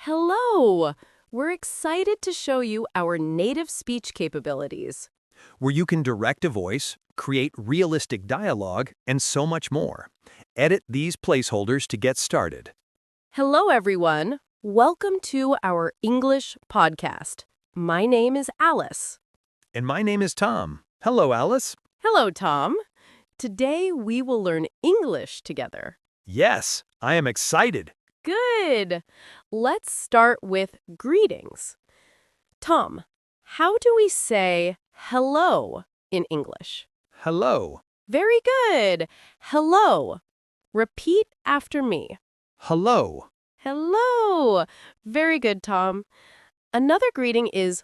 Hello! We're excited to show you our native speech capabilities. Where you can direct a voice, create realistic dialogue, and so much more. Edit these placeholders to get started. Hello, everyone. Welcome to our English podcast. My name is Alice. And my name is Tom. Hello, Alice. Hello, Tom. Today we will learn English together. Yes, I am excited. Good! Let's start with greetings. Tom, how do we say hello in English? Hello. Very good. Hello. Repeat after me. Hello. Hello. Very good, Tom. Another greeting is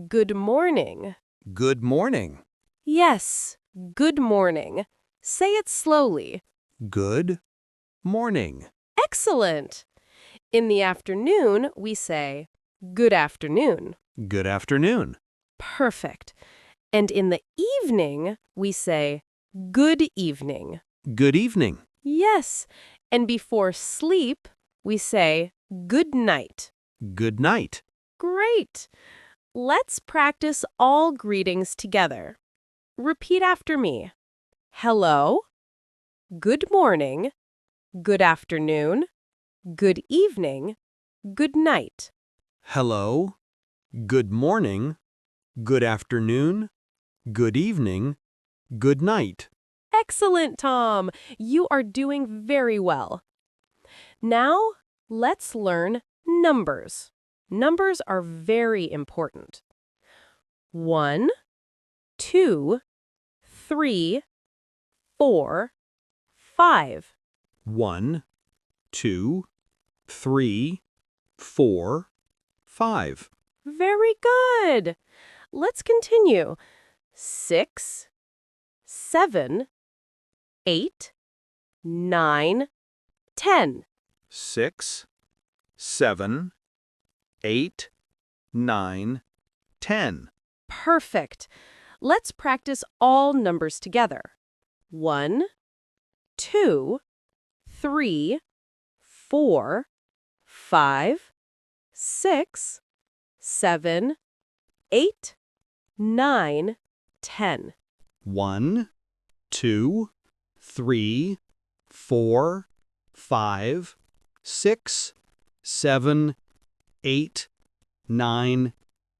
good morning. Good morning. Yes, good morning. Say it slowly. Good morning. Excellent. In the afternoon, we say good afternoon. Good afternoon. Perfect. And in the evening, we say good evening. Good evening. Yes. And before sleep, we say good night. Good night. Great. Let's practice all greetings together. Repeat after me. Hello. Good morning. Good afternoon. Good evening. Good night. Hello. Good morning. Good afternoon. Good evening. Good night. Excellent, Tom. You are doing very well. Now, let's learn numbers. Numbers are very important. 1, 2, 3, 4, 5. 1, 2, 3, 4, 5. Very good. Let's continue. 6, 7, 8, 9, 10. 6, 7, 8, 9, 10. Perfect. Let's practice all numbers together. 1, 2, 3, 4, 5, 6, 7, 8, 9, 10. 1, 2, 3, 4, 5, 6, 7, 8, 9,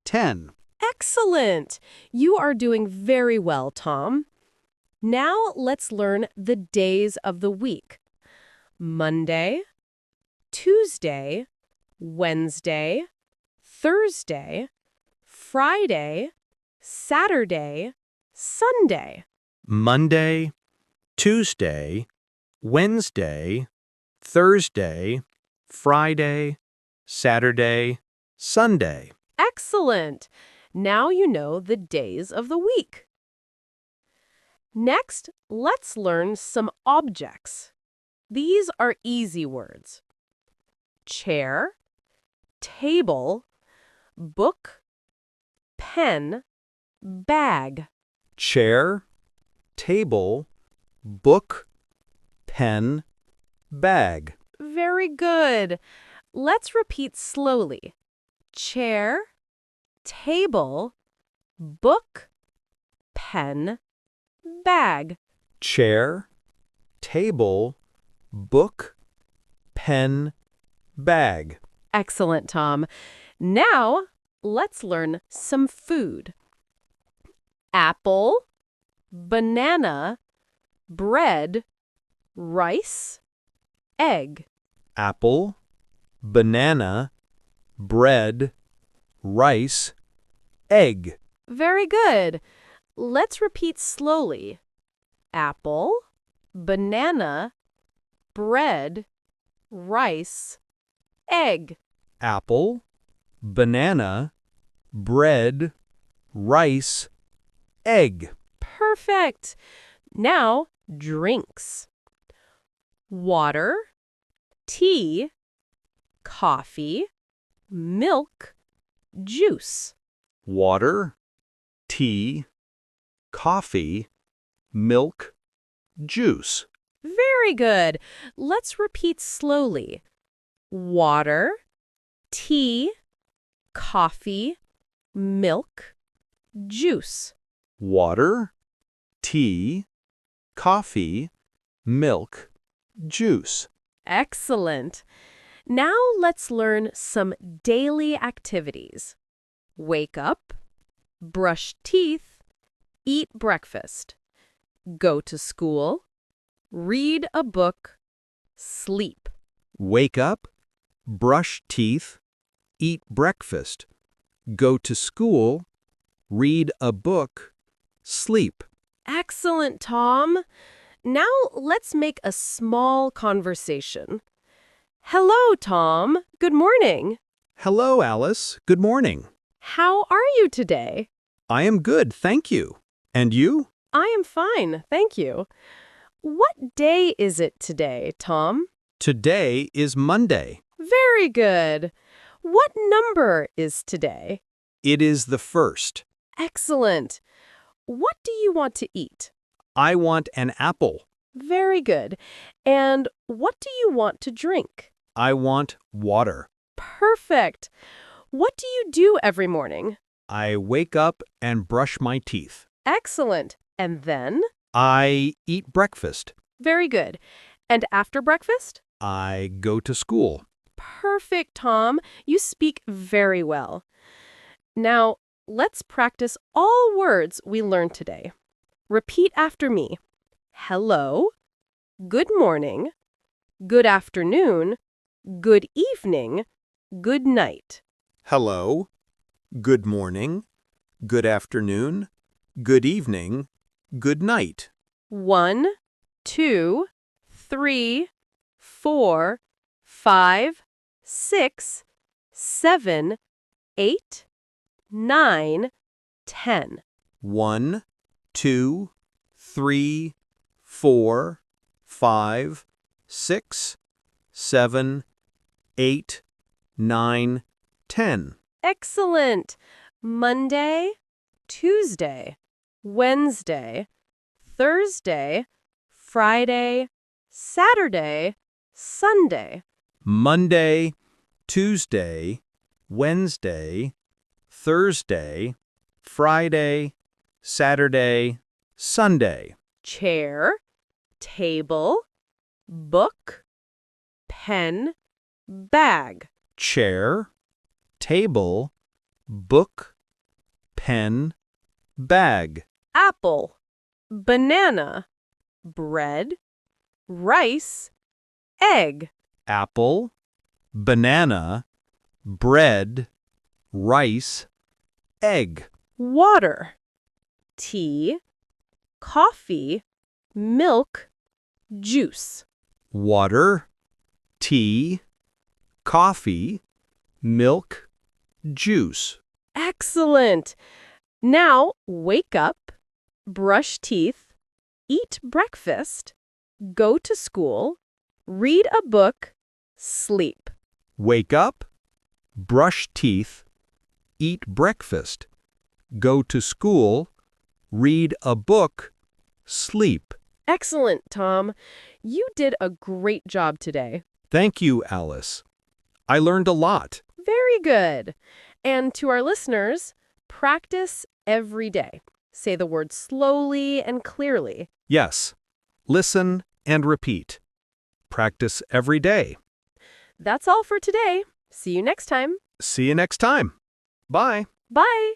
10. Excellent! You are doing very well, Tom. Now let's learn the days of the week. Monday, Tuesday, Wednesday, Thursday, Friday, Saturday, Sunday. Monday, Tuesday, Wednesday, Thursday, Friday, Saturday, Sunday. Excellent! Now you know the days of the week. Next, let's learn some objects. These are easy words. Chair, table, book, pen, bag. Chair, table, book, pen, bag. Very good. Let's repeat slowly. Chair, table, book, pen, bag. Chair, table, book, pen, bag. Excellent, Tom. Now, let's learn some food. Apple, banana, bread, rice, egg. Apple, banana, bread, rice, egg. Very good. Let's repeat slowly. Apple, banana, bread, rice, egg. Apple, banana, bread, rice, egg. Perfect. Now, drinks. Water, tea, coffee, milk, juice. Water, tea, coffee, milk, juice. Very good. Let's repeat slowly. Water, tea, coffee, milk, juice. Water, tea, coffee, milk, juice. Excellent. Now let's learn some daily activities. Wake up, brush teeth, eat breakfast, go to school, read a book, sleep. Wake up, brush teeth, eat breakfast, go to school, read a book, sleep. Excellent, Tom. Now let's make a small conversation. Hello, Tom. Good morning. Hello, Alice. Good morning. How are you today? I am good, thank you. And you? I am fine, thank you. What day is it today, Tom? Today is Monday. Very good. What number is today? It is the 1st. Excellent. What do you want to eat? I want an apple. Very good. And what do you want to drink? I want water. Perfect. What do you do every morning? I wake up and brush my teeth. Excellent. And then? I eat breakfast. Very good. And after breakfast? I go to school. Perfect, Tom. You speak very well. Now, let's practice all words we learned today. Repeat after me. Hello, good morning, good afternoon, good evening, good night. Hello, good morning, good afternoon, good evening, good night. 1, 2, 3, 4, 5, 6, 7, 8, 9, 10. 1, 2, 3, 4, 5, 6, 7, 8, 9, 10. Excellent. Monday, Tuesday, Wednesday, Thursday, Friday, Saturday, Sunday. Monday, Tuesday, Wednesday, Thursday, Friday, Saturday, Sunday. Chair, table, book, pen, bag. Chair, table, book, pen, bag. Apple, banana, bread, rice, egg. Apple, banana, bread, rice, egg. Water, tea, coffee, milk, juice. Water, tea, coffee, milk, juice. Excellent. Now wake up, brush teeth, eat breakfast, go to school, read a book, sleep. Wake up, brush teeth, eat breakfast, go to school, read a book, sleep. Excellent, Tom. You did a great job today. Thank you, Alice. I learned a lot. Very good. And to our listeners, practice every day. Say the word slowly and clearly. Yes. Listen and repeat. Practice every day. That's all for today. See you next time. See you next time. Bye. Bye.